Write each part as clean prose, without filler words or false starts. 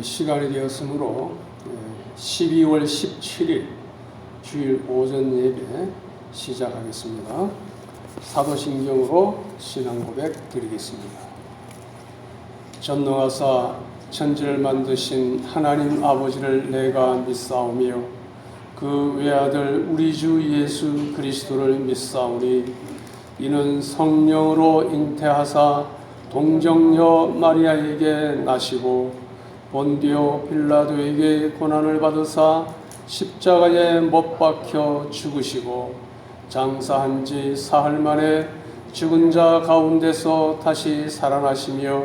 시간이 되었으므로 12월 17일 주일 오전 예배 시작하겠습니다. 사도신경으로 신앙 고백 드리겠습니다. 전능하사 천지를 만드신 하나님 아버지를 내가 믿사오며 그 외아들 우리 주 예수 그리스도를 믿사오니 이는 성령으로 잉태하사 동정녀 마리아에게 나시고 본디오 빌라도에게 고난을 받으사 십자가에 못 박혀 죽으시고 장사한 지 사흘 만에 죽은 자 가운데서 다시 살아나시며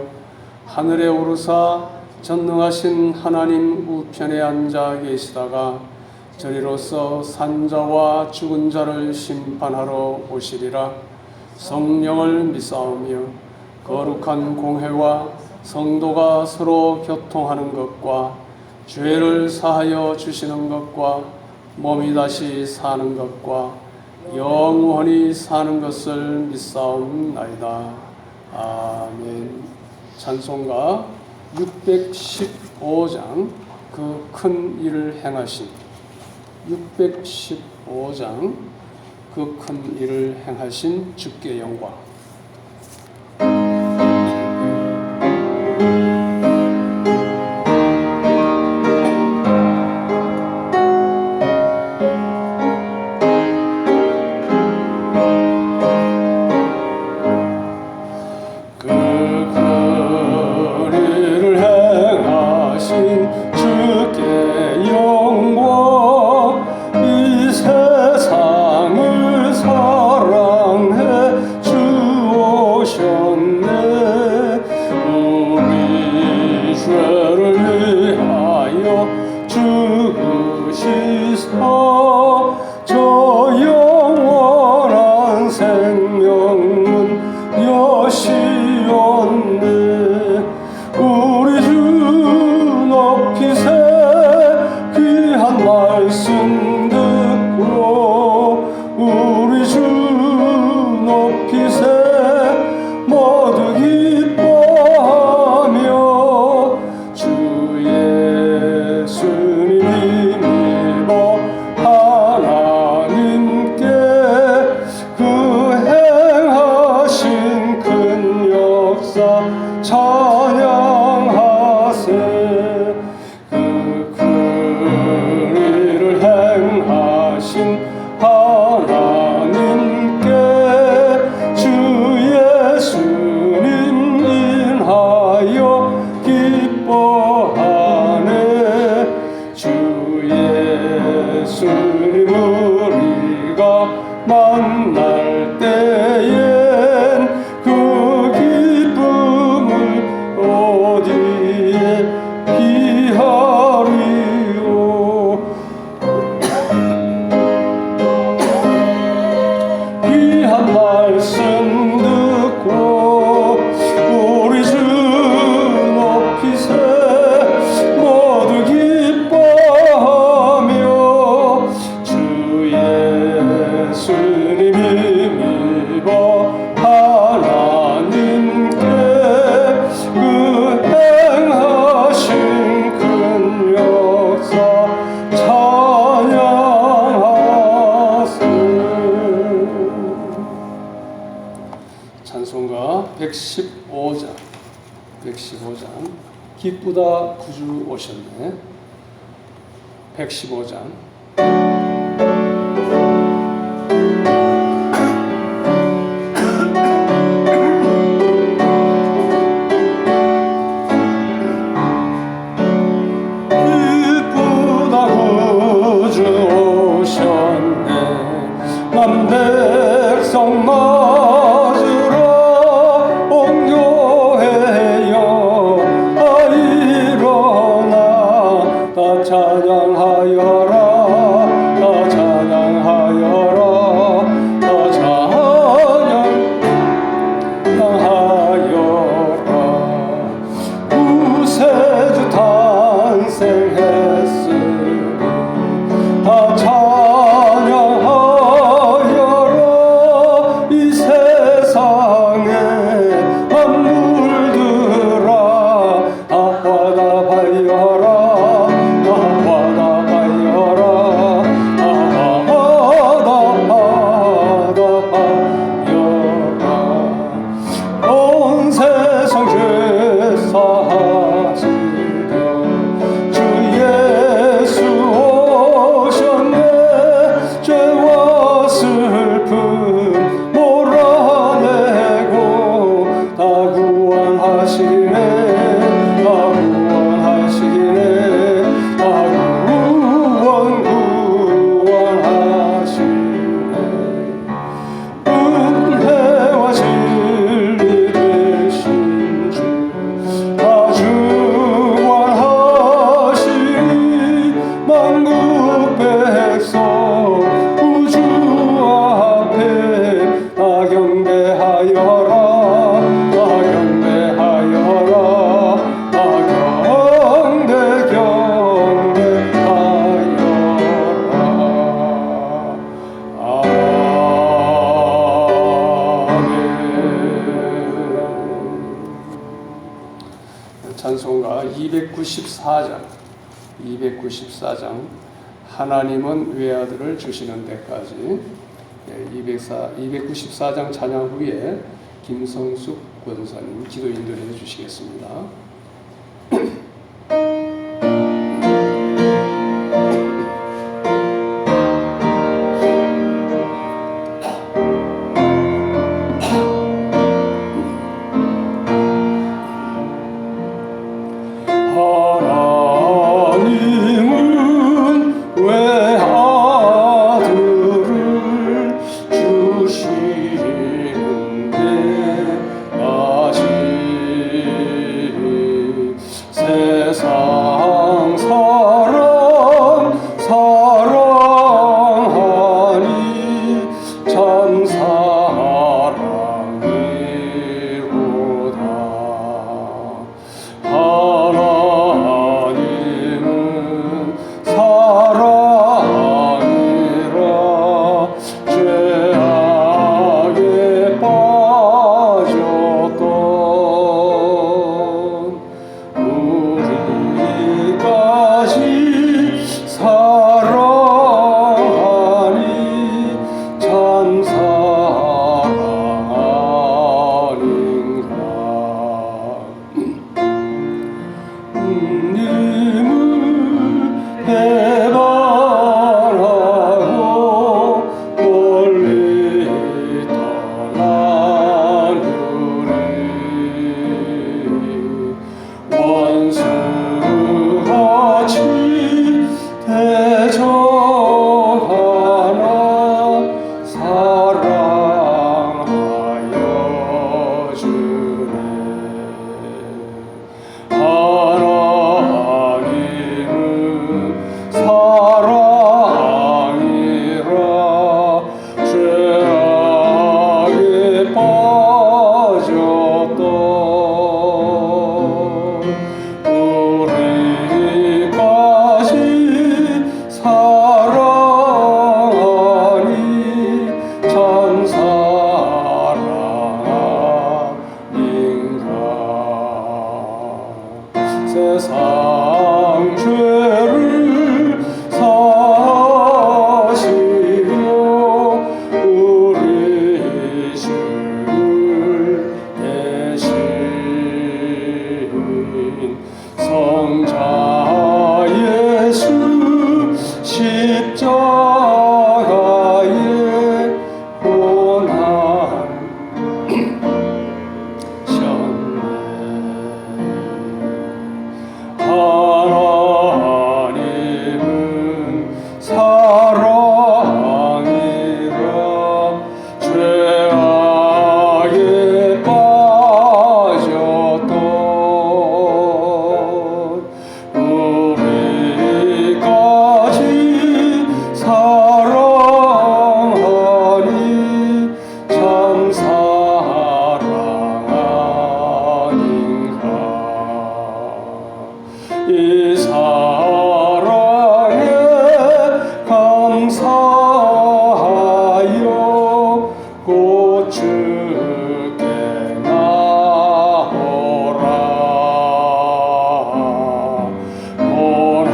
하늘에 오르사 전능하신 하나님 우편에 앉아 계시다가 저리로서 산자와 죽은 자를 심판하러 오시리라. 성령을 믿사오며 거룩한 공회와 성도가 서로 교통하는 것과 죄를 사하여 주시는 것과 몸이 다시 사는 것과 영원히 사는 것을 믿사옵나이다. 아멘. 찬송가 615장 그 큰 일을 행하신 615장 그 큰 일을 행하신 주께 영광. 만날 때엔 그 기쁨을 어디에 비하리요. 귀한 말씀 듣고 우리 주 높이세 모두 기뻐하며 주 예수님이 믿어 하나님께 그 행하신 큰 역사 찬양하세. 찬송가 115장 기쁘다 구주 오셨네. 115장 백성 맞으러 온 교회여 다 일어나 다 찬양하여라. 찬송가 294장 하나님은 외아들을 주시는 데까지 294장 찬양 후에 김성숙 권사님 기도 인도해 주시겠습니다. 세상 죄를 사시려 우리 주 대신 성자 예수 십자가에 고난 하나님은 사랑이라 죄악에 빠졌던 우리까지 사랑하니 참 사랑 아닌가. 이 사랑에 감사하여 곧 주께 나오라. 고난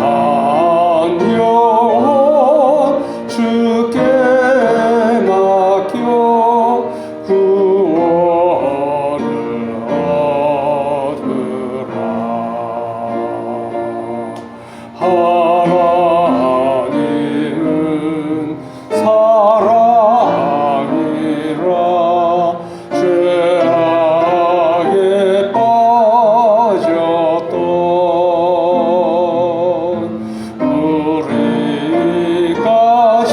영혼 주께 맡겨 구원을 얻으라. 하나님은 사랑이라 죄악에 빠졌던 우리까지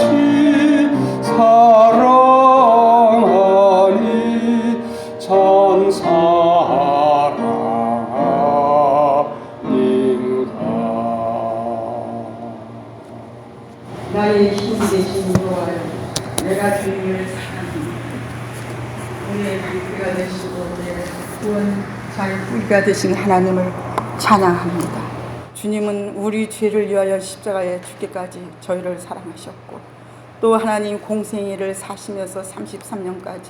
사랑하니 참 사랑 나의 힘이 되신 여호와여, 내가 주님을 사랑합니다. 우리의 불기가 되시고 우리의 구원자의 뿌리가 되신 하나님을 찬양합니다. 주님은 우리 죄를 위하여 십자가에 죽기까지 저희를 사랑하셨고 또 하나님 공생애를 사시면서 33년까지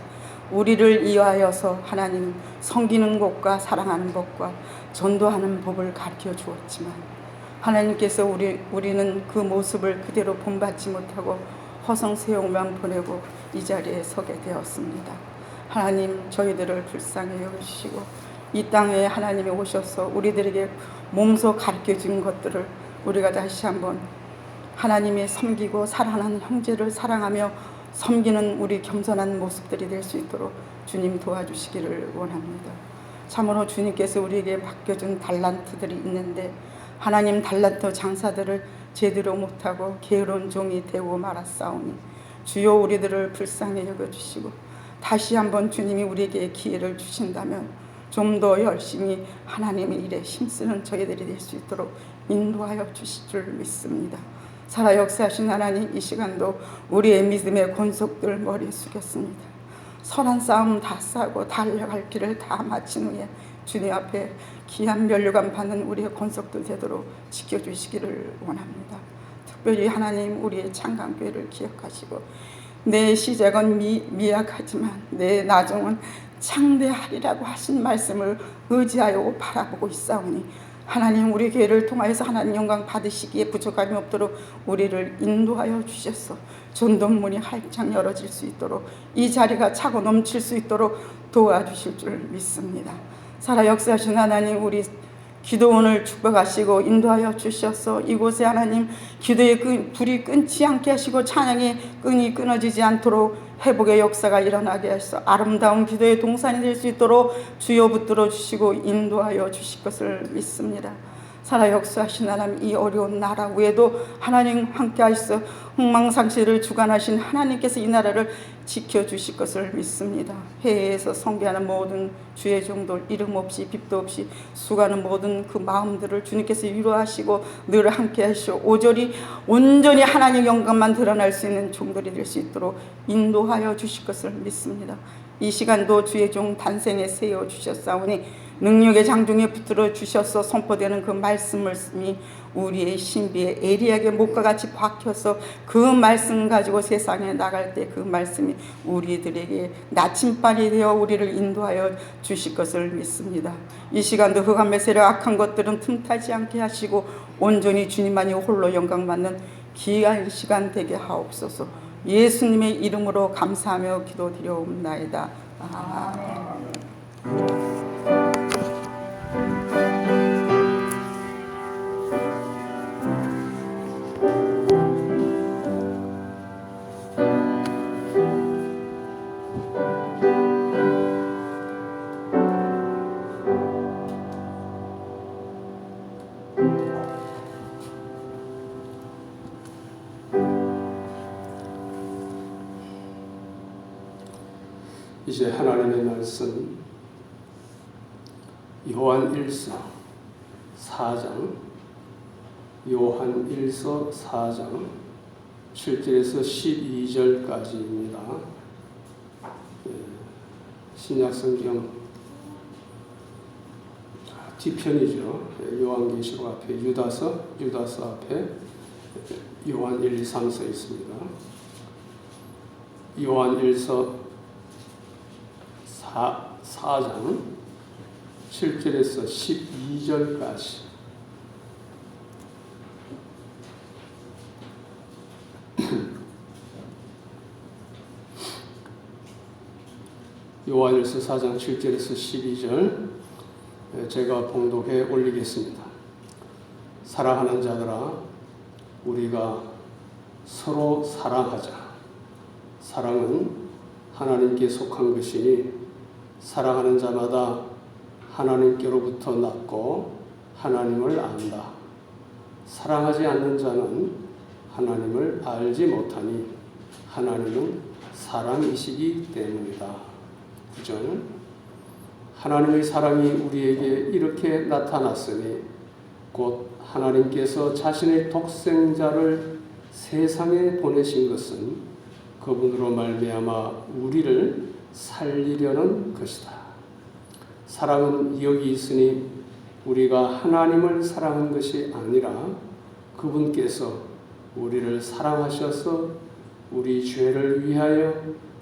우리를 이하여서 하나님 섬기는 것과 사랑하는 법과 전도하는 법을 가르쳐 주었지만 하나님께서 우리는 그 모습을 그대로 본받지 못하고 허송세월만 보내고 이 자리에 서게 되었습니다. 하나님 저희들을 불쌍히 여기시고 이 땅에 하나님이 오셔서 우리들에게 몸소 가르쳐 준 것들을 우리가 다시 한번 하나님의 섬기고 사랑하는 형제를 사랑하며 섬기는 우리 겸손한 모습들이 될 수 있도록 주님 도와주시기를 원합니다. 참으로 주님께서 우리에게 맡겨준 달란트들이 있는데 하나님 달란트 장사들을 제대로 못하고 게으른 종이 되고 말았사오니 주여 우리들을 불쌍히 여겨주시고 다시 한번 주님이 우리에게 기회를 주신다면 좀 더 열심히 하나님의 일에 힘쓰는 저희들이 될 수 있도록 인도하여 주실 줄 믿습니다. 살아 역사하신 하나님, 이 시간도 우리의 믿음의 권속들 머리에 숙였습니다. 선한 싸움 다 싸고 달려갈 길을 다 마친 후에 주님 앞에 귀한 면류관 받는 우리의 권속들 되도록 지켜주시기를 원합니다. 특별히 하나님 우리의 창강교회를 기억하시고 내 시작은 미약하지만 내 나중은 창대하리라고 하신 말씀을 의지하여 바라보고 있사오니 하나님 우리 교회를 통하여서 하나님 영광 받으시기에 부족함이 없도록 우리를 인도하여 주셔서 전도문이 활짝 열어질 수 있도록 이 자리가 차고 넘칠 수 있도록 도와주실 줄 믿습니다. 살아 역사하신 하나님 우리 기도원을 축복하시고 인도하여 주셔서 이곳에 하나님 기도의 불이 끊지 않게 하시고 찬양의 끈이 끊어지지 않도록 회복의 역사가 일어나게 하셔서 아름다운 기도의 동산이 될 수 있도록 주여 붙들어 주시고 인도하여 주실 것을 믿습니다. 살아 역사하신 하나님 이 어려운 나라 외에도 하나님 함께 하셔서 흥망상시를 주관하신 하나님께서 이 나라를 지켜주실 것을 믿습니다. 해외에서 선교하는 모든 주의 종들 이름 없이 빚도 없이 수고하는 모든 그 마음들을 주님께서 위로하시고 늘 함께 하시고 온전히 하나님 영광만 드러날 수 있는 종들이 될 수 있도록 인도하여 주실 것을 믿습니다. 이 시간도 주의 종 단생에 세워주셨사오니 능력의 장중에 붙들어 주셔서 선포되는 그 말씀이 우리의 신비에 예리하게 목과 같이 박혀서 그 말씀 가지고 세상에 나갈 때 그 말씀이 우리들에게 나침반이 되어 우리를 인도하여 주실 것을 믿습니다. 이 시간도 흑암의 세력 악한 것들은 틈타지 않게 하시고 온전히 주님만이 홀로 영광 받는 귀한 시간 되게 하옵소서. 예수님의 이름으로 감사하며 기도드려옵나이다. 아멘. 이제 하나님의 말씀 요한 1서 4장 7절에서 12절까지입니다. 신약성경 뒤편이죠. 요한계시록 앞에 유다서 앞에 요한 1, 2, 3서 있습니다. 요한 1서 4장 7절에서 12절까지 요한일서 4장 7절에서 12절 제가 봉독해 올리겠습니다. 사랑하는 자들아 우리가 서로 사랑하자. 사랑은 하나님께 속한 것이니 사랑하는 자마다 하나님께로부터 났고 하나님을 안다. 사랑하지 않는 자는 하나님을 알지 못하니 하나님은 사랑이시기 때문이다. 9절 하나님의 사랑이 우리에게 이렇게 나타났으니 곧 하나님께서 자신의 독생자를 세상에 보내신 것은 그분으로 말미암아 우리를 살리려는 것이다. 사랑은 여기 있으니 우리가 하나님을 사랑한 것이 아니라 그분께서 우리를 사랑하셔서 우리 죄를 위하여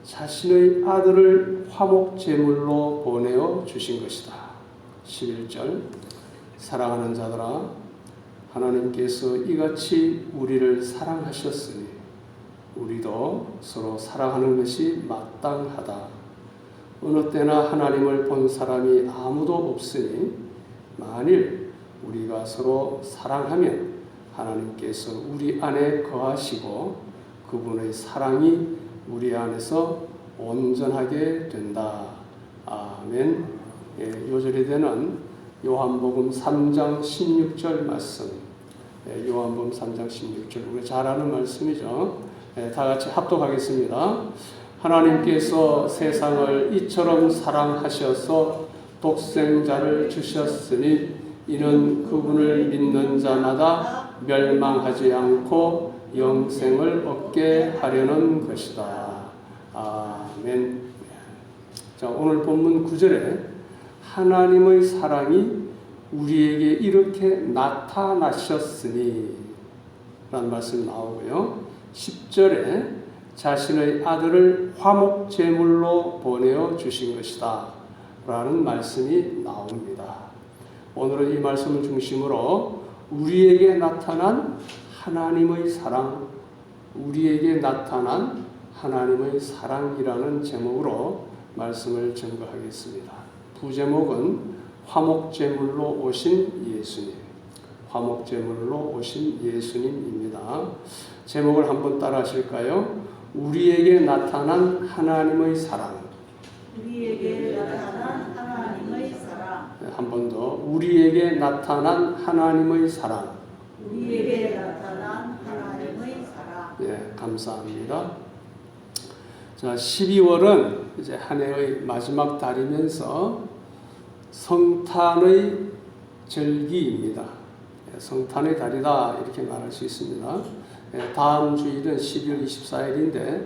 자신의 아들을 화목 제물로 보내어 주신 것이다. 11절 사랑하는 자들아 하나님께서 이같이 우리를 사랑하셨으니 우리도 서로 사랑하는 것이 마땅하다. 어느 때나 하나님을 본 사람이 아무도 없으니 만일 우리가 서로 사랑하면 하나님께서 우리 안에 거하시고 그분의 사랑이 우리 안에서 온전하게 된다. 아멘. 요절이 되는 요한복음 3장 16절 말씀. 요한복음 3장 16절 우리 잘 아는 말씀이죠. 다 같이 합독하겠습니다. 하나님께서 세상을 이처럼 사랑하셔서 독생자를 주셨으니 이는 그분을 믿는 자마다 멸망하지 않고 영생을 얻게 하려는 것이다. 아멘. 자, 오늘 본문 9절에 하나님의 사랑이 우리에게 이렇게 나타나셨으니 라는 말씀이 나오고요. 10절에 자신의 아들을 화목 제물로 보내어 주신 것이다 라는 말씀이 나옵니다. 오늘은 이 말씀을 중심으로 우리에게 나타난 하나님의 사랑, 우리에게 나타난 하나님의 사랑이라는 제목으로 말씀을 증거하겠습니다. 부제목은 화목제물로 오신 예수님, 화목제물로 오신 예수님입니다. 제목을 한번 따라 하실까요? 우리에게 나타난 하나님의 사랑. 우리에게 나타난 하나님의 사랑. 한 번 더. 우리에게 나타난 하나님의 사랑. 우리에게 나타난 하나님의 사랑. 네, 감사합니다. 자, 12월은 이제 한 해의 마지막 달이면서 성탄의 절기입니다. 성탄의 달이다 이렇게 말할 수 있습니다. 다음 주일은 12월 24일인데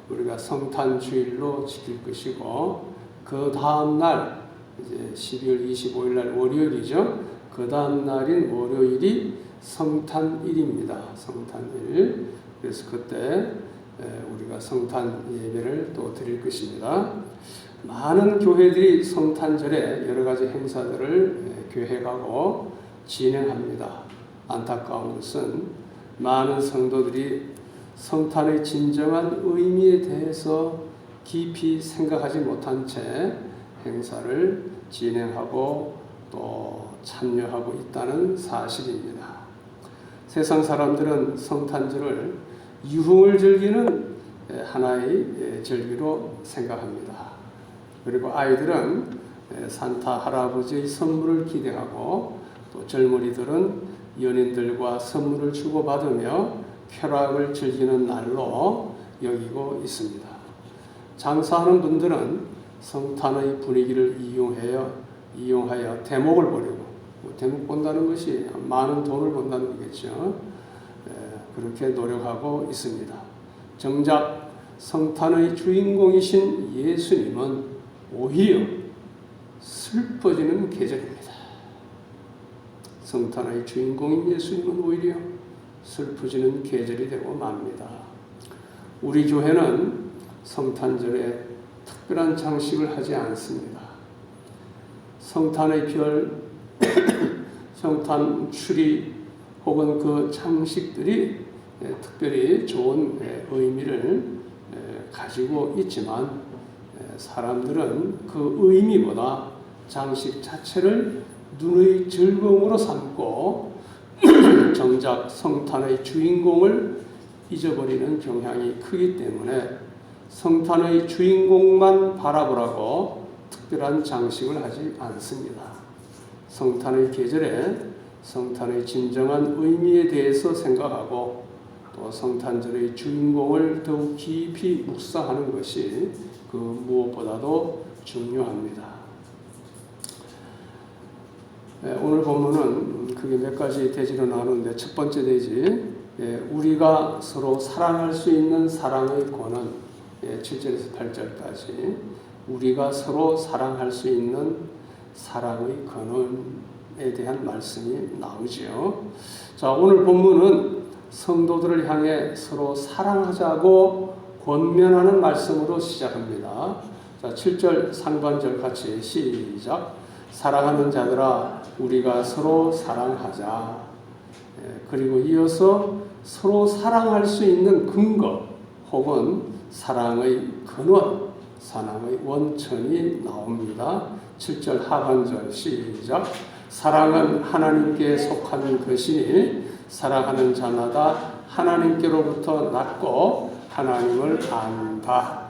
우리가 성탄 주일로 지킬 것이고 그 다음 날 이제 12월 25일 날 월요일이죠. 그 다음 날인 월요일이 성탄일입니다. 성탄일. 그래서 그때 우리가 성탄 예배를 또 드릴 것입니다. 많은 교회들이 성탄절에 여러 가지 행사들을 계획하고 진행합니다. 안타까운 것은 많은 성도들이 성탄의 진정한 의미에 대해서 깊이 생각하지 못한 채 행사를 진행하고 또 참여하고 있다는 사실입니다. 세상 사람들은 성탄절을 유흥을 즐기는 하나의 절기로 생각합니다. 그리고 아이들은 산타 할아버지의 선물을 기대하고 또 젊은이들은 연인들과 선물을 주고받으며 쾌락을 즐기는 날로 여기고 있습니다. 장사하는 분들은 성탄의 분위기를 이용하여 대목을 보려고, 대목 본다는 것이 많은 돈을 번다는 거겠죠. 그렇게 노력하고 있습니다. 정작 성탄의 주인공이신 예수님은 오히려 슬퍼지는 계절입니다. 성탄의 주인공인 예수님은 오히려 슬퍼지는 계절이 되고 맙니다. 우리 교회는 성탄절에 특별한 장식을 하지 않습니다. 성탄의 별, 성탄 추리 혹은 그 장식들이 특별히 좋은 의미를 가지고 있지만 사람들은 그 의미보다 장식 자체를 눈의 즐거움으로 삼고 정작 성탄의 주인공을 잊어버리는 경향이 크기 때문에 성탄의 주인공만 바라보라고 특별한 장식을 하지 않습니다. 성탄의 계절에 성탄의 진정한 의미에 대해서 생각하고 또 성탄절의 주인공을 더욱 깊이 묵상하는 것이 그 무엇보다도 중요합니다. 오늘 본문은 그게 몇 가지 대지로 나누는데 첫 번째 대지, 우리가 서로 사랑할 수 있는 사랑의 권한, 7절에서 8절까지 우리가 서로 사랑할 수 있는 사랑의 권한에 대한 말씀이 나오죠. 자, 오늘 본문은 성도들을 향해 서로 사랑하자고 권면하는 말씀으로 시작합니다. 자, 7절 상반절 같이 시작. 사랑하는 자들아 우리가 서로 사랑하자. 그리고 이어서 서로 사랑할 수 있는 근거 혹은 사랑의 근원, 사랑의 원천이 나옵니다. 7절 하반절 시작. 사랑은 하나님께 속한 것이니 사랑하는 자마다 하나님께로부터 났고 하나님을 안다.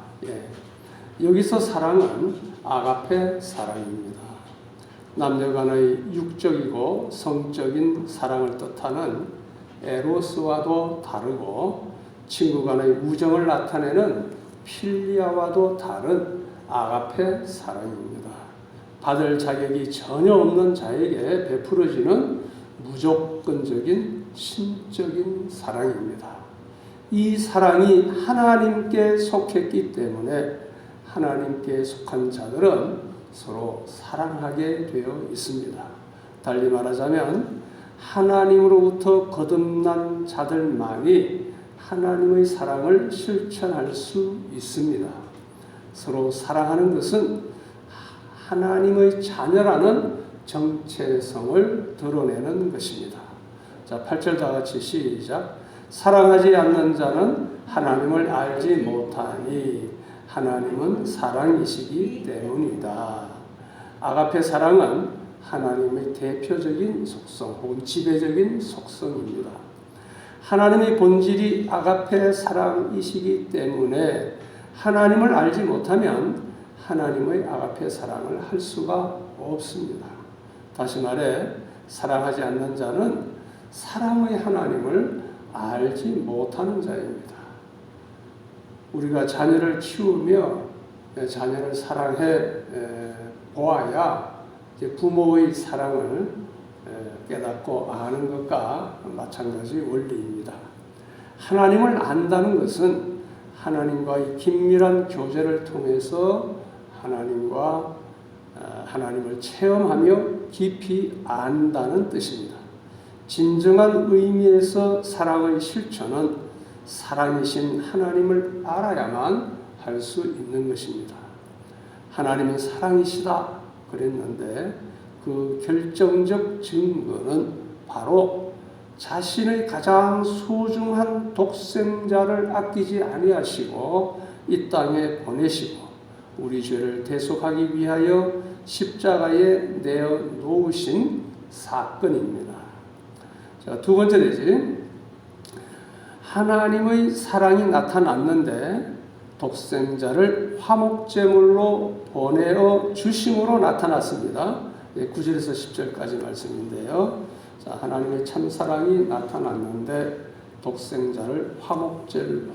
여기서 사랑은 아가페 사랑입니다. 남녀간의 육적이고 성적인 사랑을 뜻하는 에로스와도 다르고 친구 간의 우정을 나타내는 필리아와도 다른 아가페 사랑입니다. 받을 자격이 전혀 없는 자에게 베풀어지는 무조건적인 신적인 사랑입니다. 이 사랑이 하나님께 속했기 때문에 하나님께 속한 자들은 서로 사랑하게 되어 있습니다. 달리 말하자면 하나님으로부터 거듭난 자들만이 하나님의 사랑을 실천할 수 있습니다. 서로 사랑하는 것은 하나님의 자녀라는 정체성을 드러내는 것입니다. 자, 8절 다 같이 시작. 사랑하지 않는 자는 하나님을 알지 못하니 하나님은 사랑이시기 때문이다. 아가페 사랑은 하나님의 대표적인 속성 혹은 지배적인 속성입니다. 하나님의 본질이 아가페 사랑이시기 때문에 하나님을 알지 못하면 하나님의 아가페 사랑을 할 수가 없습니다. 다시 말해 사랑하지 않는 자는 사랑의 하나님을 알지 못하는 자입니다. 우리가 자녀를 키우며 자녀를 사랑해 보아야 부모의 사랑을 깨닫고 아는 것과 마찬가지 원리입니다. 하나님을 안다는 것은 하나님과의 긴밀한 교제를 통해서 하나님을 체험하며 깊이 안다는 뜻입니다. 진정한 의미에서 사랑의 실천은 사랑이신 하나님을 알아야만 할 수 있는 것입니다. 하나님은 사랑이시다 그랬는데 그 결정적 증거는 바로 자신의 가장 소중한 독생자를 아끼지 아니하시고 이 땅에 보내시고 우리 죄를 대속하기 위하여 십자가에 내어 놓으신 사건입니다. 자, 두 번째 되지. 하나님의 사랑이 나타났는데 독생자를 화목제물로 보내어 주심으로 나타났습니다. 9절에서 10절까지 말씀인데요. 자, 하나님의 참사랑이 나타났는데 독생자를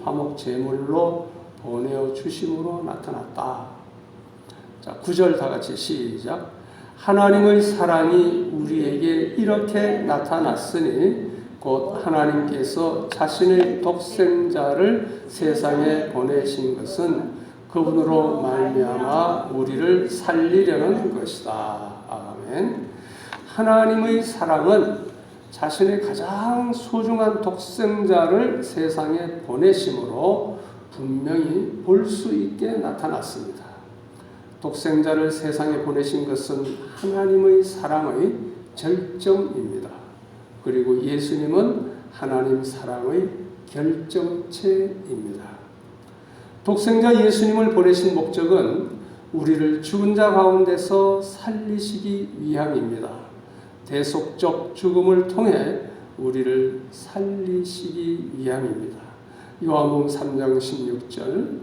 화목제물로 보내어 주심으로 나타났다. 자, 9절 다 같이 시작. 하나님의 사랑이 우리에게 이렇게 나타났으니 곧 하나님께서 자신의 독생자를 세상에 보내신 것은 그분으로 말미암아 우리를 살리려는 것이다. 아멘. 하나님의 사랑은 자신의 가장 소중한 독생자를 세상에 보내심으로 분명히 볼 수 있게 나타났습니다. 독생자를 세상에 보내신 것은 하나님의 사랑의 절정입니다. 그리고 예수님은 하나님 사랑의 결정체입니다. 독생자 예수님을 보내신 목적은 우리를 죽은 자 가운데서 살리시기 위함입니다. 대속적 죽음을 통해 우리를 살리시기 위함입니다. 요한복음 3장 16절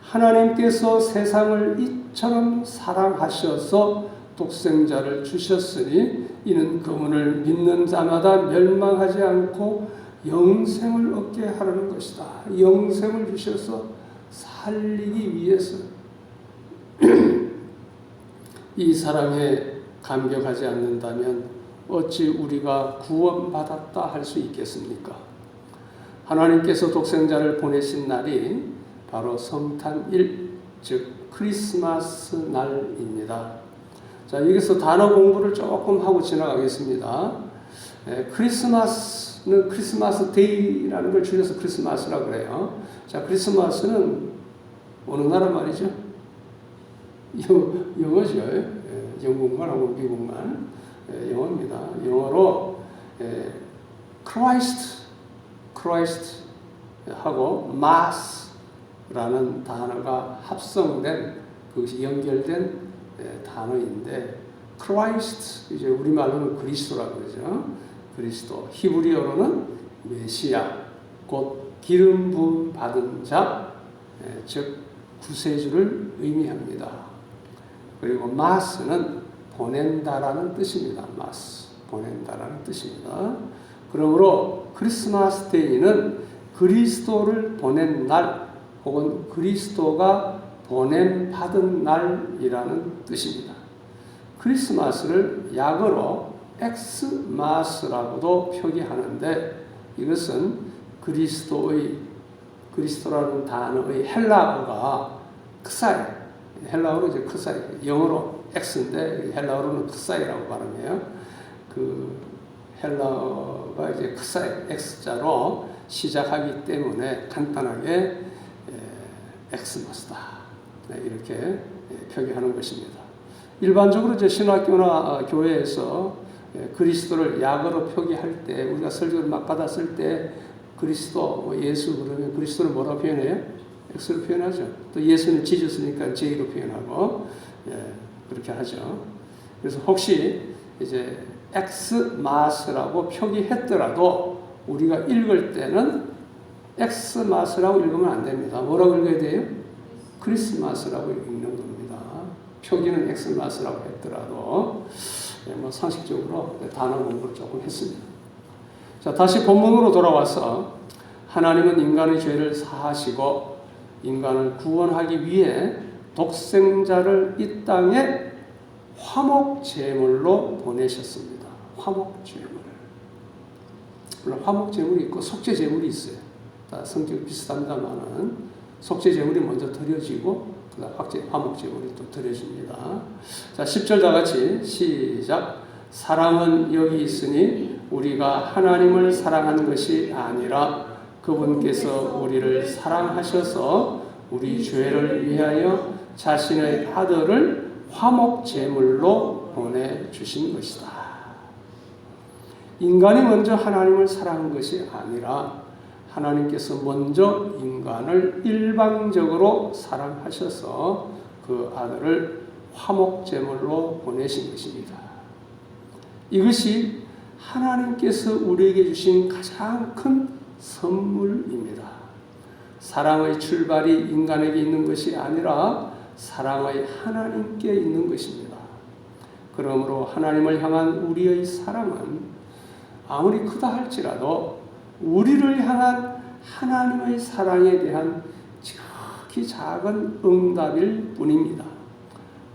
하나님께서 세상을 이처럼 사랑하셔서 독생자를 주셨으니 이는 그분을 믿는 자마다 멸망하지 않고 영생을 얻게 하려는 것이다. 영생을 주셔서 살리기 위해서 이 사랑에 감격하지 않는다면 어찌 우리가 구원받았다 할 수 있겠습니까? 하나님께서 독생자를 보내신 날이 바로 성탄일, 즉 크리스마스 날입니다. 자, 여기서 단어 공부를 조금 하고 지나가겠습니다. 크리스마스 크리스마스는 크리스마스 데이라는 걸 줄여서 크리스마스라고 그래요. 자, 크리스마스는 어느 나라 말이죠? 영어죠. 영국만 하고 미국만 영어입니다. 영어로 Christ 하고 Mass라는 단어가 합성된 그것이 연결된 단어인데 Christ 이제 우리말로는 그리스도라고 그러죠. 그리스도 히브리어로는 메시아 곧 기름 부음 받은 자 즉 구세주를 의미합니다. 그리고 마스는 보낸다라는 뜻입니다. 마스 보낸다라는 뜻입니다. 그러므로 크리스마스 데이는 그리스도를 보낸 날 혹은 그리스도가 보냄 받은 날이라는 뜻입니다. 크리스마스를 약어로 엑스마스라고도 표기하는데 이것은 그리스도라는 단어의 헬라어가 크사이, 헬라어로 이제 크사이, 영어로 X인데 헬라어로는 크사이라고 발음해요. 그 헬라어가 이제 크사이, X자로 시작하기 때문에 간단하게 엑스마스다 이렇게 표기하는 것입니다. 일반적으로 이제 신학교나 교회에서 그리스도를 약어로 표기할 때 우리가 설교를 막 받았을 때 그리스도, 예수 그러면 그리스도를 뭐라고 표현해요? X로 표현하죠. 또 예수는 지주스니까 J로 표현하고 그렇게 하죠. 그래서 혹시 이제 엑스마스라고 표기했더라도 우리가 읽을 때는 엑스마스라고 읽으면 안 됩니다. 뭐라고 읽어야 돼요? 크리스마스라고 읽는 겁니다. 표기는 엑스마스라고 했더라도 뭐 상식적으로 단어 공부를 조금 했습니다. 자, 다시 본문으로 돌아와서 하나님은 인간의 죄를 사하시고 인간을 구원하기 위해 독생자를 이 땅에 화목 제물로 보내셨습니다. 화목 제물. 물론 화목 제물이 있고 속죄 제물이 있어요. 다 성격이 비슷합니다만은 속죄 제물이 먼저 드려지고 그다음 화목 제물이 또 드려집니다. 자, 10절 다 같이 시작. 사랑은 여기 있으니 우리가 하나님을 사랑한 것이 아니라 그분께서 우리를 사랑하셔서 우리 죄를 위하여 자신의 아들을 화목 제물로 보내주신 것이다. 인간이 먼저 하나님을 사랑한 것이 아니라 하나님께서 먼저 인간을 일방적으로 사랑하셔서 그 아들을 화목 제물로 보내신 것입니다. 이것이 하나님께서 우리에게 주신 가장 큰 선물입니다. 사랑의 출발이 인간에게 있는 것이 아니라 사랑의 하나님께 있는 것입니다. 그러므로 하나님을 향한 우리의 사랑은 아무리 크다 할지라도 우리를 향한 하나님의 사랑에 대한 지극히 작은 응답일 뿐입니다.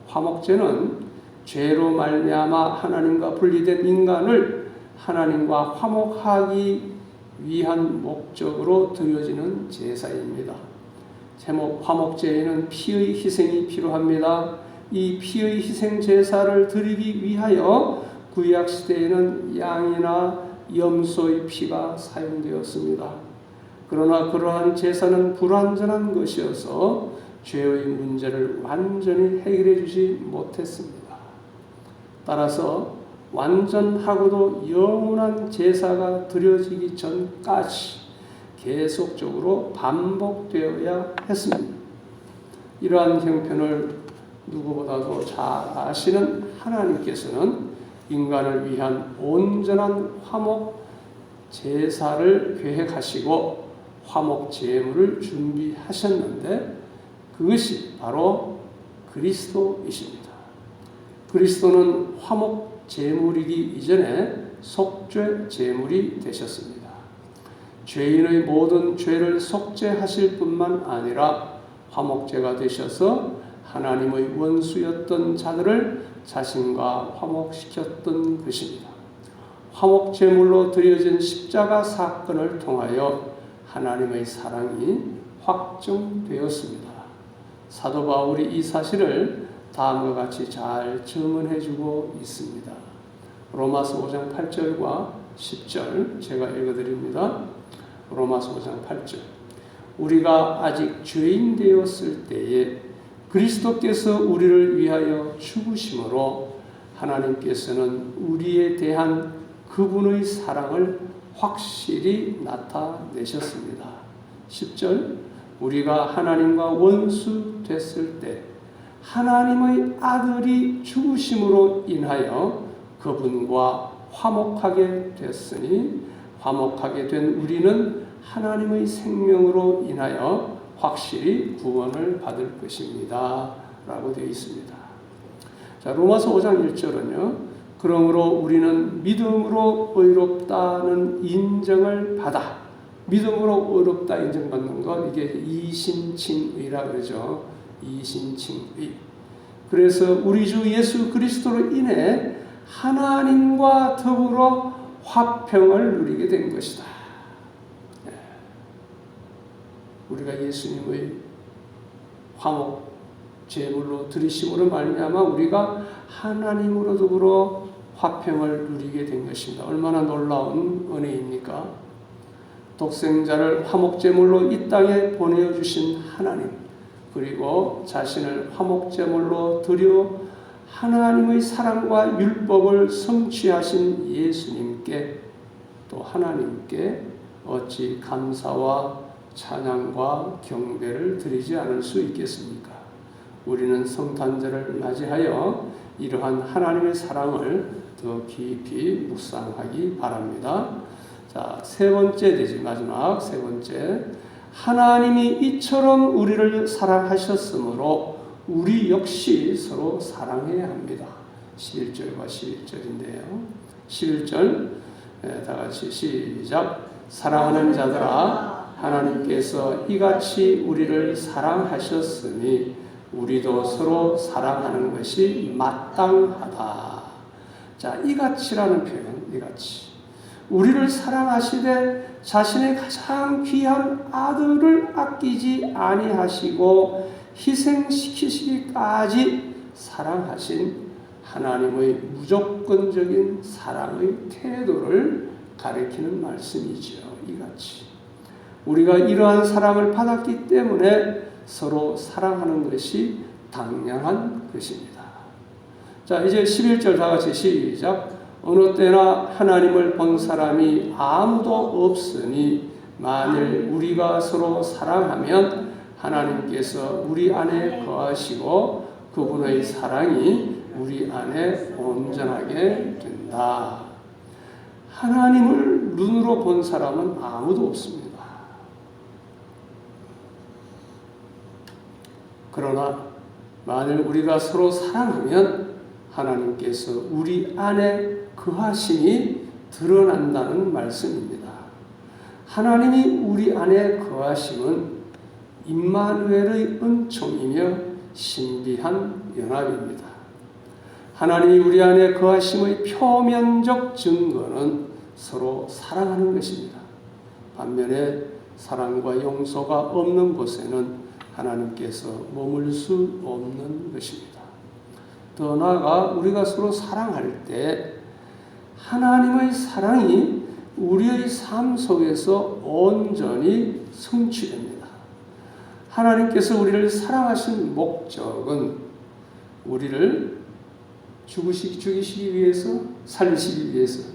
화목제는 죄로 말미암아 하나님과 분리된 인간을 하나님과 화목하기 위한 목적으로 드려지는 제사입니다. 제목 화목제에는 피의 희생이 필요합니다. 이 피의 희생 제사를 드리기 위하여 구약 시대에는 양이나 염소의 피가 사용되었습니다. 그러나 그러한 제사는 불완전한 것이어서 죄의 문제를 완전히 해결해 주지 못했습니다. 따라서 완전하고도 영원한 제사가 드려지기 전까지 계속적으로 반복되어야 했습니다. 이러한 형편을 누구보다도 잘 아시는 하나님께서는 인간을 위한 온전한 화목 제사를 계획하시고 화목 제물을 준비하셨는데 그것이 바로 그리스도이십니다. 그리스도는 화목 제물이기 이전에 속죄 제물이 되셨습니다. 죄인의 모든 죄를 속죄하실 뿐만 아니라 화목제가 되셔서 하나님의 원수였던 자들을 자신과 화목시켰던 것입니다. 화목제물로 드려진 십자가 사건을 통하여 하나님의 사랑이 확정되었습니다. 사도 바울이 이 사실을 다음과 같이 잘 증언해주고 있습니다. 로마서 5장 8절과 10절 제가 읽어드립니다. 로마서 5장 8절. 우리가 아직 죄인 되었을 때에 그리스도께서 우리를 위하여 죽으심으로 하나님께서는 우리에 대한 그분의 사랑을 확실히 나타내셨습니다. 10절. 우리가 하나님과 원수 됐을 때 하나님의 아들이 죽으심으로 인하여 그분과 화목하게 됐으니 화목하게 된 우리는 하나님의 생명으로 인하여 확실히 구원을 받을 것입니다. 라고 되어 있습니다. 자, 로마서 5장 1절은요. 그러므로 우리는 믿음으로 의롭다는 인정을 받아. 믿음으로 의롭다 인정받는 것, 이게 이신칭의라 그러죠. 이신칭의. 그래서 우리 주 예수 그리스도로 인해 하나님과 더불어 화평을 누리게 된 것이다. 우리가 예수님의 화목 제물로 드리심으로 말미암아 우리가 하나님으로 더불어 화평을 누리게 된 것입니다. 얼마나 놀라운 은혜입니까? 독생자를 화목제물로 이 땅에 보내주신 하나님, 그리고 자신을 화목제물로 드려 하나님의 사랑과 율법을 성취하신 예수님께, 또 하나님께 어찌 감사와 찬양과 경배를 드리지 않을 수 있겠습니까? 우리는 성탄절을 맞이하여 이러한 하나님의 사랑을 더 깊이 묵상하기 바랍니다. 자, 세 번째 되지, 마지막 세 번째. 하나님이 이처럼 우리를 사랑하셨으므로 우리 역시 서로 사랑해야 합니다. 11절과 12절인데요. 11절, 다 같이 시작. 사랑하는 자들아, 하나님께서 이같이 우리를 사랑하셨으니 우리도 서로 사랑하는 것이 마땅하다. 자, 이같이라는 표현, 이같이. 우리를 사랑하시되 자신의 가장 귀한 아들을 아끼지 아니하시고 희생시키시기까지 사랑하신 하나님의 무조건적인 사랑의 태도를 가리키는 말씀이죠. 이같이 우리가 이러한 사랑을 받았기 때문에 서로 사랑하는 것이 당연한 것입니다. 자, 이제 11절 다 같이 시작. 어느 때나 하나님을 본 사람이 아무도 없으니 만일 우리가 서로 사랑하면 하나님께서 우리 안에 거하시고 그분의 사랑이 우리 안에 온전하게 된다. 하나님을 눈으로 본 사람은 아무도 없습니다. 그러나 만일 우리가 서로 사랑하면 하나님께서 우리 안에 거하심이 드러난다는 말씀입니다. 하나님이 우리 안에 거하심은 임마누엘의 은총이며 신비한 연합입니다. 하나님이 우리 안에 거하심의 표면적 증거는 서로 사랑하는 것입니다. 반면에 사랑과 용서가 없는 곳에는 하나님께서 머물 수 없는 것입니다. 더 나아가 우리가 서로 사랑할 때 하나님의 사랑이 우리의 삶 속에서 온전히 성취됩니다. 하나님께서 우리를 사랑하신 목적은 우리를 죽이시기 위해서, 살리시기 위해서,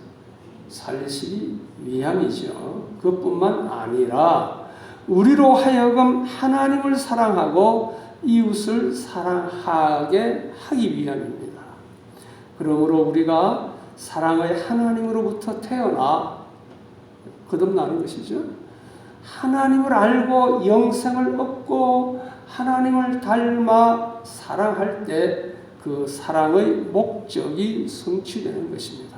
살리시기 위함이죠. 그것뿐만 아니라 우리로 하여금 하나님을 사랑하고 이웃을 사랑하게 하기 위함입니다. 그러므로 우리가 사랑의 하나님으로부터 태어나 거듭나는 것이죠. 하나님을 알고 영생을 얻고 하나님을 닮아 사랑할 때 그 사랑의 목적이 성취되는 것입니다.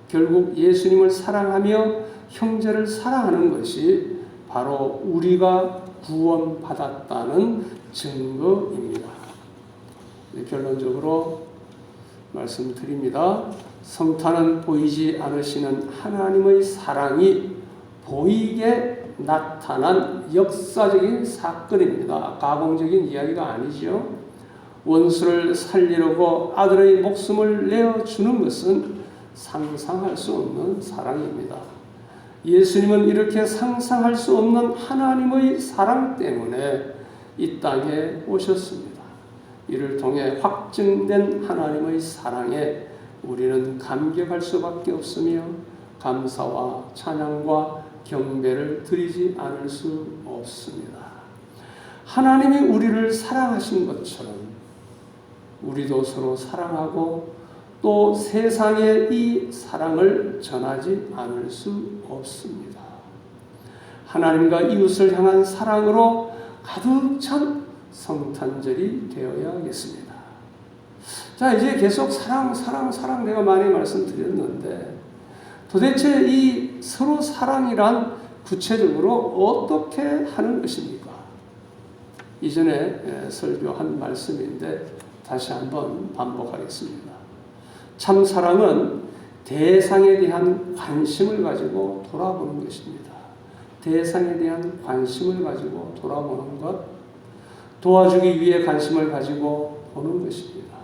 결국 예수님을 사랑하며 형제를 사랑하는 것이 바로 우리가 구원받았다는 증거입니다. 결론적으로 말씀드립니다. 성탄은 보이지 않으시는 하나님의 사랑이 보이게 나타난 역사적인 사건입니다. 가공적인 이야기가 아니죠. 원수를 살리려고 아들의 목숨을 내어주는 것은 상상할 수 없는 사랑입니다. 예수님은 이렇게 상상할 수 없는 하나님의 사랑 때문에 이 땅에 오셨습니다. 이를 통해 확증된 하나님의 사랑에 우리는 감격할 수밖에 없으며 감사와 찬양과 경배를 드리지 않을 수 없습니다. 하나님이 우리를 사랑하신 것처럼 우리도 서로 사랑하고 또 세상에 이 사랑을 전하지 않을 수 없습니다. 하나님과 이웃을 향한 사랑으로 가득 찬 성탄절이 되어야겠습니다. 자, 이제 계속 사랑 내가 많이 말씀드렸는데 도대체 이 서로 사랑이란 구체적으로 어떻게 하는 것입니까? 이전에 설교한 말씀인데 다시 한번 반복하겠습니다. 참 사랑은 대상에 대한 관심을 가지고 돌아보는 것입니다. 대상에 대한 관심을 가지고 돌아보는 것, 도와주기 위해 관심을 가지고 보는 것입니다.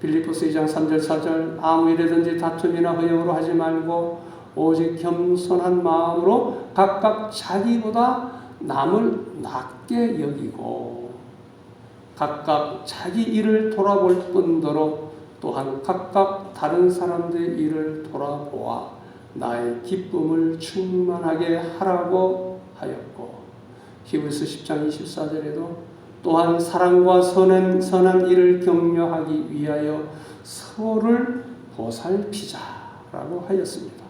빌립보서 2장 3절 4절 아무 일에든지 다툼이나 허영으로 하지 말고 오직 겸손한 마음으로 각각 자기보다 남을 낮게 여기고 각각 자기 일을 돌아볼 뿐더러 또한 각각 다른 사람들의 일을 돌아보아 나의 기쁨을 충만하게 하라고 하였고 히브리서 10장 24절에도 또한 사랑과 선한 일을 격려하기 위하여 서로를 보살피자라고 하였습니다.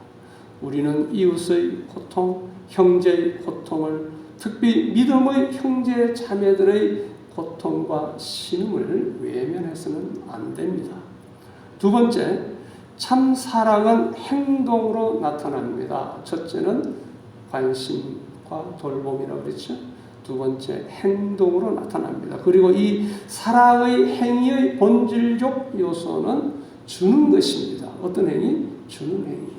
우리는 이웃의 고통, 형제의 고통을 특히 믿음의 형제 자매들의 고통과 신음을 외면해서는 안 됩니다. 두 번째, 참 사랑은 행동으로 나타납니다. 첫째는 관심과 돌봄이라고 그랬죠. 두 번째, 행동으로 나타납니다. 그리고 이 사랑의 행위의 본질적 요소는 주는 것입니다. 어떤 행위? 주는 행위.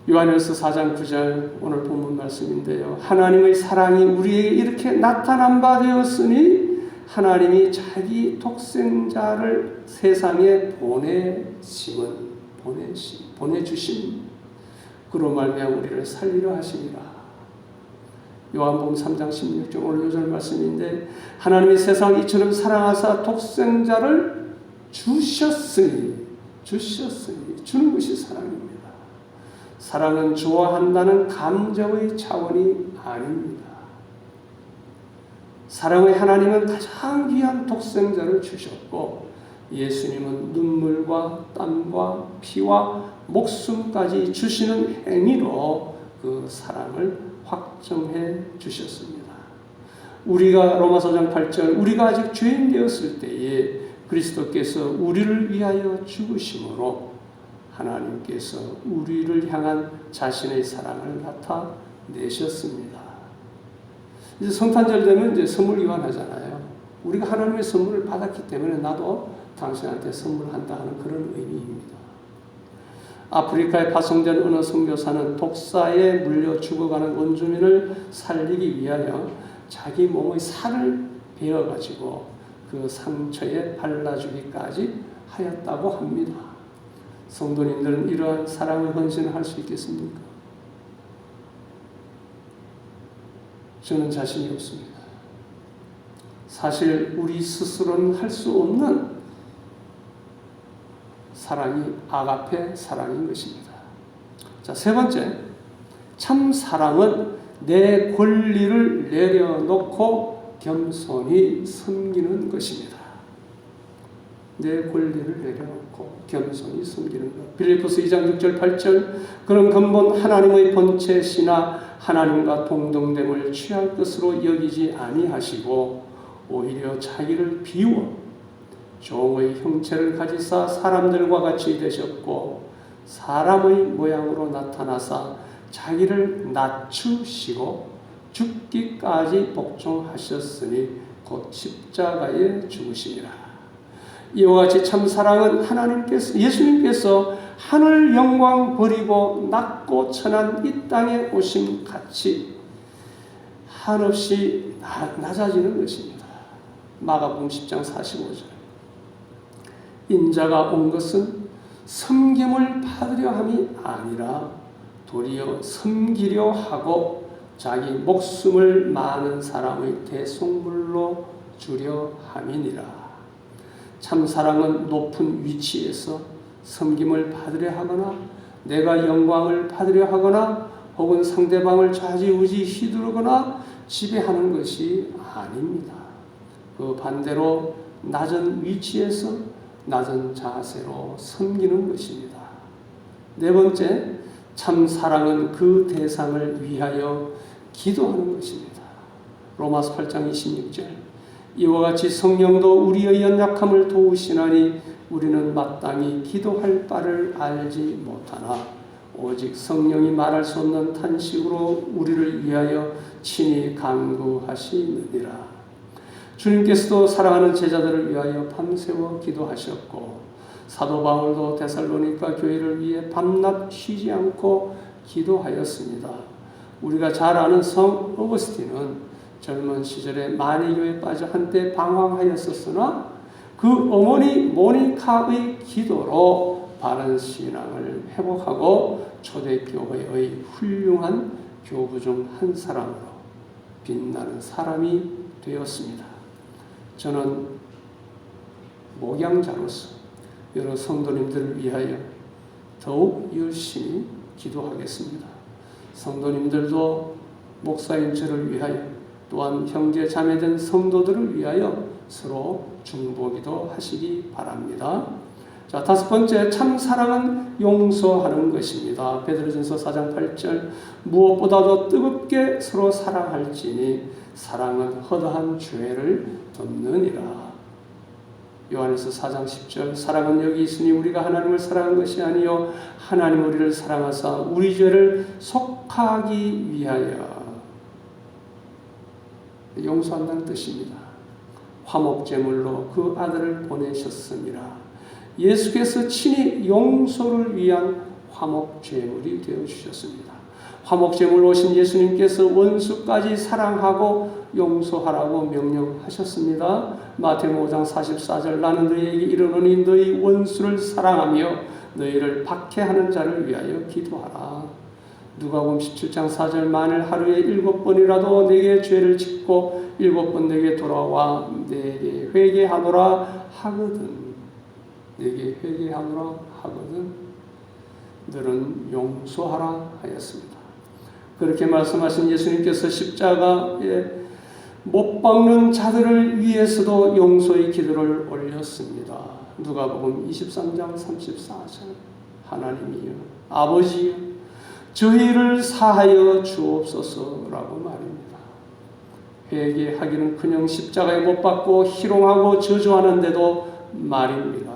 요한일서 4장 9절 오늘 본문 말씀인데요. 하나님의 사랑이 우리에게 이렇게 나타난 바 되었으니 하나님이 자기 독생자를 세상에 보내주심 그로 말미암아 우리를 살리려 하시니라. 요한복음 3장 16절 오늘 요절 말씀인데 하나님이 세상 이처럼 사랑하사 독생자를 주셨으니 주는 것이 사랑입니다. 사랑은 좋아한다는 감정의 차원이 아닙니다. 사랑의 하나님은 가장 귀한 독생자를 주셨고 예수님은 눈물과 땀과 피와 목숨까지 주시는 행위로 그 사랑을 확정해 주셨습니다. 우리가 로마서 4장 8절 우리가 아직 죄인 되었을 때에 그리스도께서 우리를 위하여 죽으심으로 하나님께서 우리를 향한 자신의 사랑을 나타내셨습니다. 이제 성탄절 되면 이제 선물 교환하잖아요. 우리가 하나님의 선물을 받았기 때문에 나도 당신한테 선물한다 하는 그런 의미입니다. 아프리카에 파송된 어느 선교사는 독사에 물려 죽어가는 원주민을 살리기 위하여 자기 몸의 살을 베어가지고 그 상처에 발라주기까지 하였다고 합니다. 성도님들은 이러한 사랑의 헌신을 할 수 있겠습니까? 저는 자신이 없습니다. 사실 우리 스스로는 할 수 없는 사랑이 아가페 사랑인 것입니다. 자, 세 번째, 참 사랑은 내 권리를 내려놓고 겸손히 섬기는 것입니다. 내 권리를 내려놓고 겸손히 섬기는 것. 빌립보서 2장 6절 8절 그런 근본 하나님의 본체시나 하나님과 동등됨을 취할 것으로 여기지 아니하시고 오히려 자기를 비워 종의 형체를 가지사 사람들과 같이 되셨고 사람의 모양으로 나타나사 자기를 낮추시고 죽기까지 복종하셨으니 곧 십자가에 죽으시니라. 이와 같이 참 사랑은 예수님께서 하늘 영광 버리고 낮고 천한 이 땅에 오심 같이 한없이 낮아지는 것입니다. 마가복음 10장 45절 인자가 온 것은 섬김을 받으려 함이 아니라 도리어 섬기려 하고 자기 목숨을 많은 사람의 대속물로 주려 함이니라. 참 사랑은 높은 위치에서 섬김을 받으려 하거나 내가 영광을 받으려 하거나 혹은 상대방을 좌지우지 휘두르거나 지배하는 것이 아닙니다. 그 반대로 낮은 위치에서 낮은 자세로 섬기는 것입니다. 네 번째, 참 사랑은 그 대상을 위하여 기도하는 것입니다. 로마서 8장 26절. 이와 같이 성령도 우리의 연약함을 도우시나니 우리는 마땅히 기도할 바를 알지 못하나 오직 성령이 말할 수 없는 탄식으로 우리를 위하여 친히 간구하시느니라. 주님께서도 사랑하는 제자들을 위하여 밤새워 기도하셨고 사도 바울도 데살로니가 교회를 위해 밤낮 쉬지 않고 기도하였습니다. 우리가 잘 아는 성 어거스틴은 젊은 시절에 마니교에 빠져 한때 방황하였었으나 그 어머니 모니카의 기도로 바른 신앙을 회복하고 초대교회의 훌륭한 교부 중 한 사람으로 빛나는 사람이 되었습니다. 저는 목양자로서 여러 성도님들을 위하여 더욱 열심히 기도하겠습니다. 성도님들도 목사인 저를 위하여 또한 형제 자매된 성도들을 위하여 서로 중보기도 하시기 바랍니다. 자, 다섯 번째, 참 사랑은 용서하는 것입니다. 베드로전서 4장 8절. 무엇보다도 뜨겁게 서로 사랑할지니 사랑은 허다한 죄를 덮느니라. 요한일서 4장 10절. 사랑은 여기 있으니 우리가 하나님을 사랑한 것이 아니요 하나님 우리를 사랑하사 우리 죄를 속하기 위하여 용서한다는 뜻입니다. 화목제물로 그 아들을 보내셨습니다. 예수께서 친히 용서를 위한 화목제물이 되어주셨습니다. 화목제물로 오신 예수님께서 원수까지 사랑하고 용서하라고 명령하셨습니다. 마태복음 5장 44절. 나는 너희에게 이르노니 너희 원수를 사랑하며 너희를 박해하는 자를 위하여 기도하라. 누가복음 17장 4절. 만일 하루에 7번이라도 내게 죄를 짓고 7번 내게 돌아와 내게 회개하노라 하거든 내게 회개하노라 하거든 너는 용서하라 하였습니다. 그렇게 말씀하신 예수님께서 십자가에 못 박는 자들을 위해서도 용서의 기도를 올렸습니다. 누가복음 23장 34절. 하나님이여 아버지여 저희를 사하여 주옵소서라고 말입니다. 회개하기는커녕 십자가에 못 박고 희롱하고 저주하는데도 말입니다.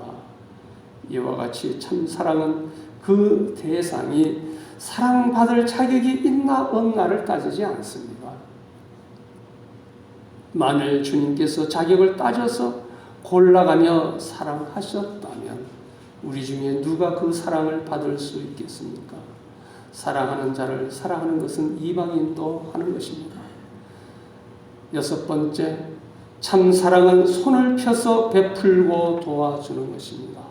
이와 같이 참 사랑은 그 대상이 사랑받을 자격이 있나 없나를 따지지 않습니다. 만일 주님께서 자격을 따져서 골라가며 사랑하셨다면 우리 중에 누가 그 사랑을 받을 수 있겠습니까? 사랑하는 자를 사랑하는 것은 이방인도 하는 것입니다. 여섯 번째, 참 사랑은 손을 펴서 베풀고 도와주는 것입니다.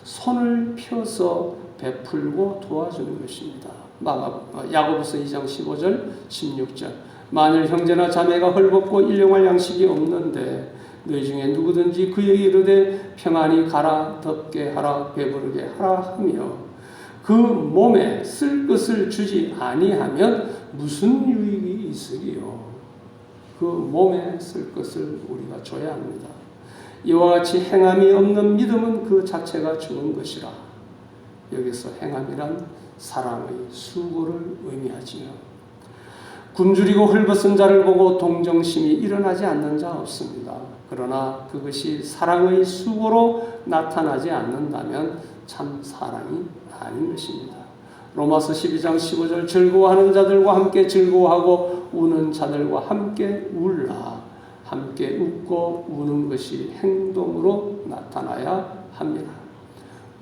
손을 펴서 베풀고 도와주는 것입니다. 야고보서 2장 15절 16절. 만일 형제나 자매가 헐벗고 일용할 양식이 없는데 너희 중에 누구든지 그에게 이르되 평안히 가라 덥게 하라 배부르게 하라 하며 그 몸에 쓸 것을 주지 아니하면 무슨 유익이 있으리요. 그 몸에 쓸 것을 우리가 줘야 합니다. 이와 같이 행함이 없는 믿음은 그 자체가 죽은 것이라. 여기서 행함이란 사랑의 수고를 의미하지요. 굶주리고 헐벗은 자를 보고 동정심이 일어나지 않는 자 없습니다. 그러나 그것이 사랑의 수고로 나타나지 않는다면 참 사랑이 아닌 것입니다. 로마서 12장 15절. 즐거워하는 자들과 함께 즐거워하고 우는 자들과 함께 울라. 함께 웃고 우는 것이 행동으로 나타나야 합니다.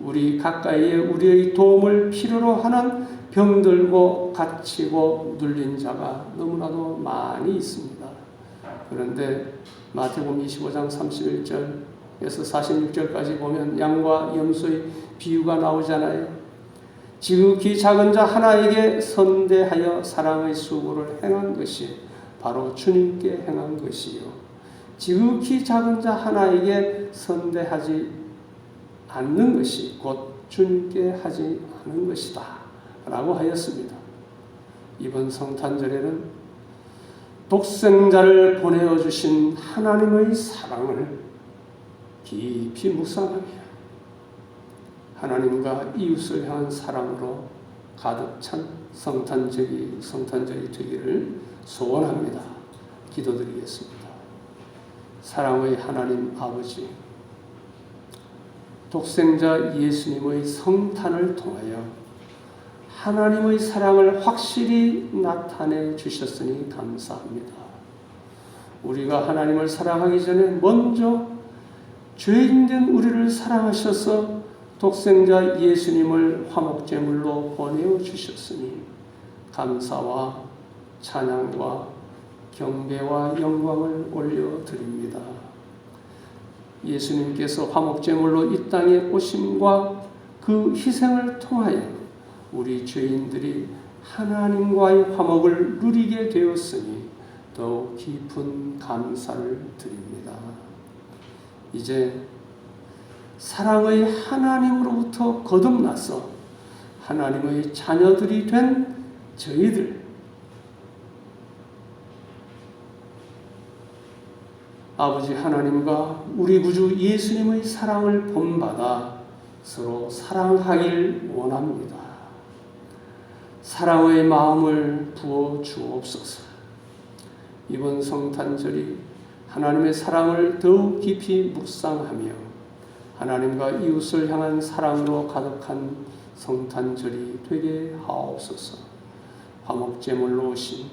우리 가까이에 우리의 도움을 필요로 하는 병들고 갇히고 눌린 자가 너무나도 많이 있습니다. 그런데 마태복음 25장 31절 그래서 46절까지 보면 양과 염소의 비유가 나오잖아요. 지극히 작은 자 하나에게 선대하여 사랑의 수고를 행한 것이 바로 주님께 행한 것이요. 지극히 작은 자 하나에게 선대하지 않는 것이 곧 주님께 하지 않은 것이다 라고 하였습니다. 이번 성탄절에는 독생자를 보내어 주신 하나님의 사랑을 깊이 묵상하며 하나님과 이웃을 향한 사랑으로 가득 찬 성탄절이 되기를 소원합니다. 기도드리겠습니다. 사랑의 하나님 아버지, 독생자 예수님의 성탄을 통하여 하나님의 사랑을 확실히 나타내 주셨으니 감사합니다. 우리가 하나님을 사랑하기 전에 먼저 죄인된 우리를 사랑하셔서 독생자 예수님을 화목제물로 보내어 주셨으니 감사와 찬양과 경배와 영광을 올려드립니다. 예수님께서 화목제물로 이 땅에 오심과 그 희생을 통하여 우리 죄인들이 하나님과의 화목을 누리게 되었으니 더욱 깊은 감사를 드립니다. 이제 사랑의 하나님으로부터 거듭나서 하나님의 자녀들이 된 저희들, 아버지 하나님과 우리 구주 예수님의 사랑을 본받아 서로 사랑하길 원합니다. 사랑의 마음을 부어 주옵소서. 이번 성탄절이 하나님의 사랑을 더욱 깊이 묵상하며 하나님과 이웃을 향한 사랑으로 가득한 성탄절이 되게 하옵소서. 화목제물로 오신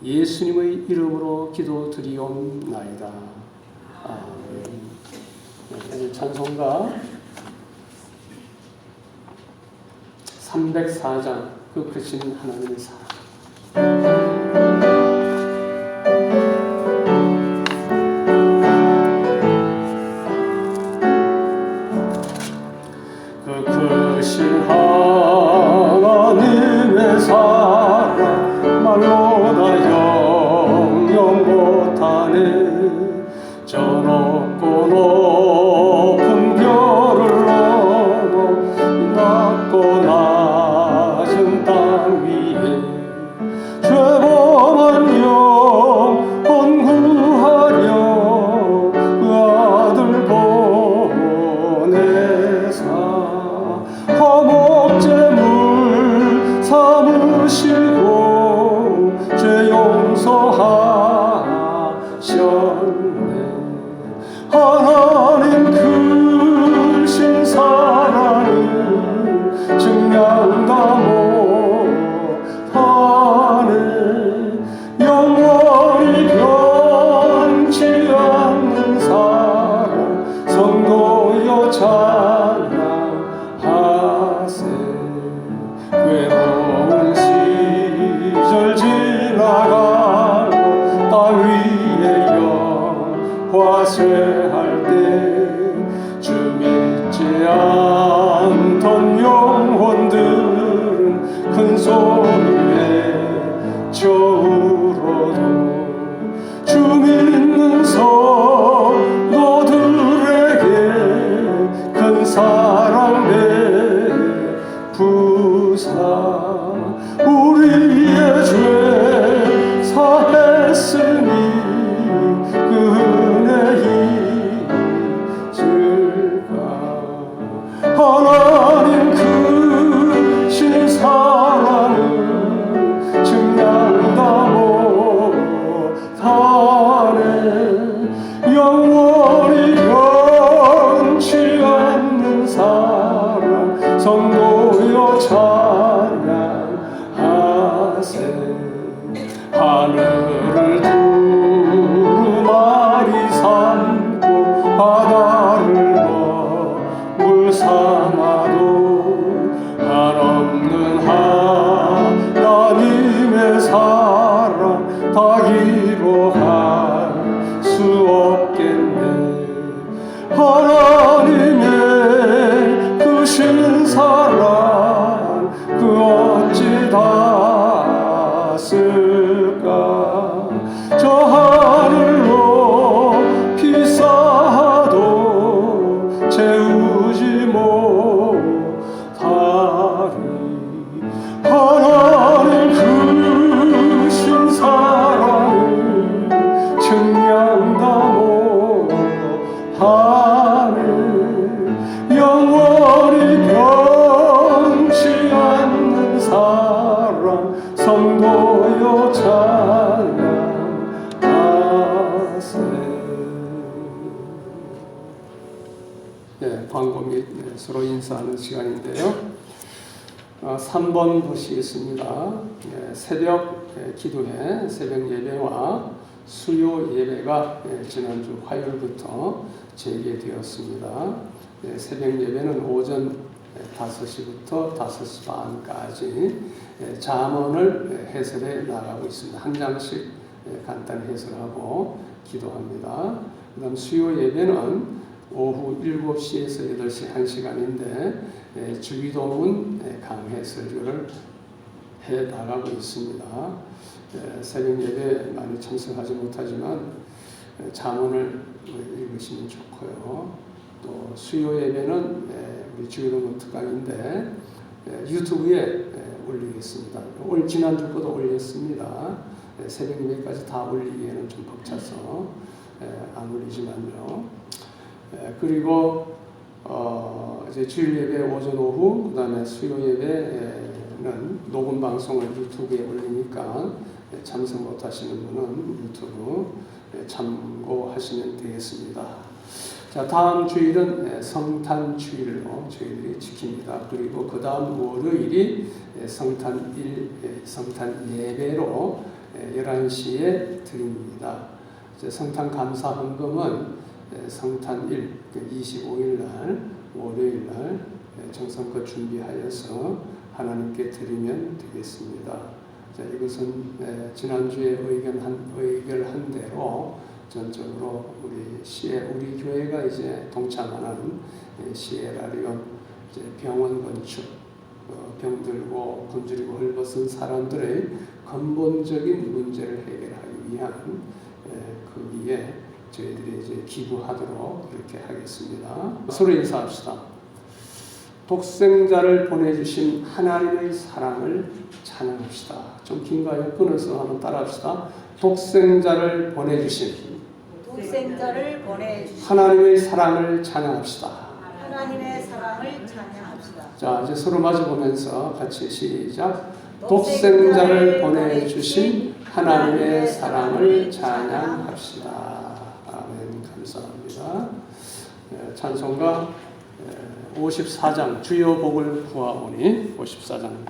예수님의 이름으로 기도드리옵나이다. 아멘. 찬송가 304장 그 크신 하나님의 사랑. 하나님의 사랑 말로 다 형용 못하네. 저 높고 높은 별을 넘어 낮고 낮은 땅 위에 죄범한 영혼 구하려 그 아들 보내사 화목제물 삼으시고 죄 용서하셨네. 하나님 크신 사랑을 증명 다 못하네. 영원히 변치 않는 사랑 성도여 찬양하세. 외로운 시절 지나가고 땅 위에 영화쇠할 때 주 믿지 않던 영혼들은 큰 소리에 저울어도 주 믿는 성도들에게 큰 사랑 베푸사 우리의 죄 사했으니 그 은혜 광고 및 서로 인사하는 시간인데요. 3번 보시겠습니다. 새벽 기도회, 새벽 예배와 수요 예배가 지난주 화요일부터 재개되었습니다. 새벽 예배는 오전 5시부터 5시 반까지 잠언을 해설해 나가고 있습니다. 한 장씩 간단히 해설하고 기도합니다. 그 다음 수요 예배는 오후 7시에서 8시 1시간인데 주기도문 강해 설교를 해 나가고 있습니다. 새벽 예배 많이 참석하지 못하지만 잠언을 읽으시면 좋고요. 또 수요 예배는 우리 주기도문 특강인데 유튜브에 올리겠습니다. 지난주보다 올렸습니다. 새벽 예배까지 다 올리기에는 좀 벅차서 안 올리지만요. 그리고 이제 주일 예배 오전 오후, 그다음에 수요 예배는 녹음 방송을 유튜브에 올리니까 참석 못하시는 분은 유튜브 참고하시면 되겠습니다. 자, 다음 주일은 성탄 주일로 저희들이 지킵니다. 그리고 그 다음 월요일이 성탄 예배로 11시에 드립니다. 성탄 감사 헌금은 성탄일 25일 날 월요일 날 정성껏 준비하여서 하나님께 드리면 되겠습니다. 자, 이것은 지난주에 의결한 대로 전적으로 우리 교회가 이제 동참하는 시에라리온 병원 건축, 병들고 굶주리고 헐벗은 사람들의 근본적인 문제를 해결하기 위한 거기에 저희들이 이제 기부하도록 이렇게 하겠습니다. 서로 인사합시다. 독생자를 보내주신 하나님의 사랑을 찬양합시다. 좀 긴가요? 끊어서 한번 따라합시다. 독생자를 보내주신 하나님의 사랑을 찬양합시다. 하나님의 사랑을 찬양합시다. 자, 이제 서로 마주보면서 같이 시작. 독생자를 보내주신 하나님의 사랑을 찬양합시다. 아멘. 감사합니다. 찬송가 54장 주여 복을 구하오니 54장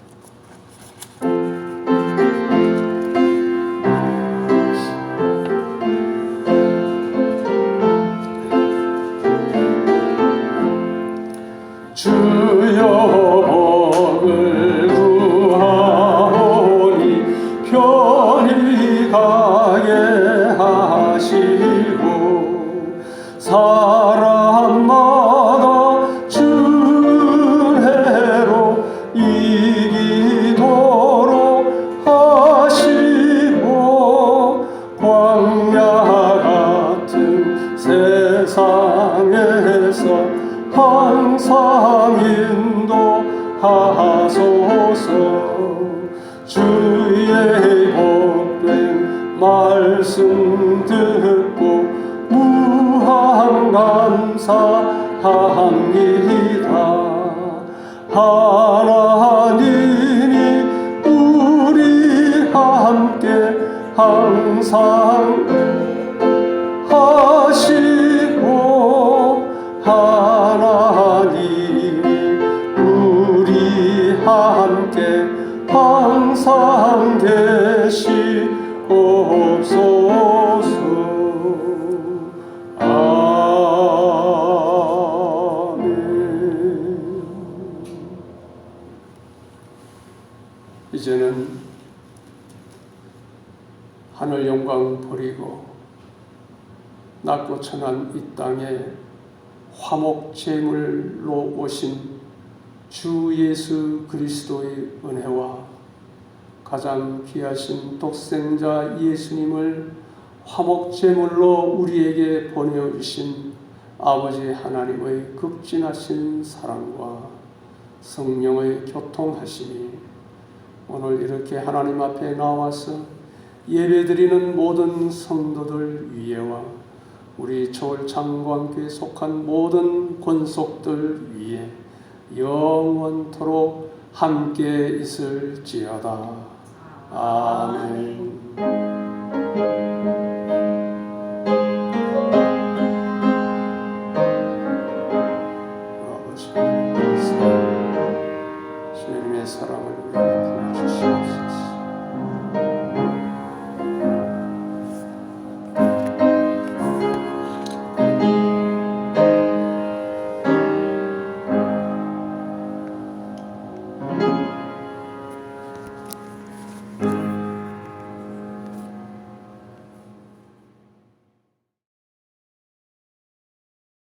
주여 복을 구하오니 편히 가게 하시고 사람마다 주혜로 이기도록 하시고 광야 같은 세상에서 항상 인도하소서. 주의 복된 말씀 듣고 무한 감사합니다. 하나님이 우리 함께 항상 하시고 하나님이 우리 함께 항상 계시옵소서. 아멘. 이제는 하늘 영광 버리고 낮고 천한 이 땅에 화목 제물로 오신 주 예수 그리스도의 은혜와 가장 귀하신 독생자 예수님을 화목 제물로 우리에게 보내주신 아버지 하나님의 극진하신 사랑과 성령의 교통하심이 오늘 이렇게 하나님 앞에 나와서 예배드리는 모든 성도들 위에와 우리 저울창광교에 속한 모든 권속들 위에 영원토록 함께 있을지어다. 아멘.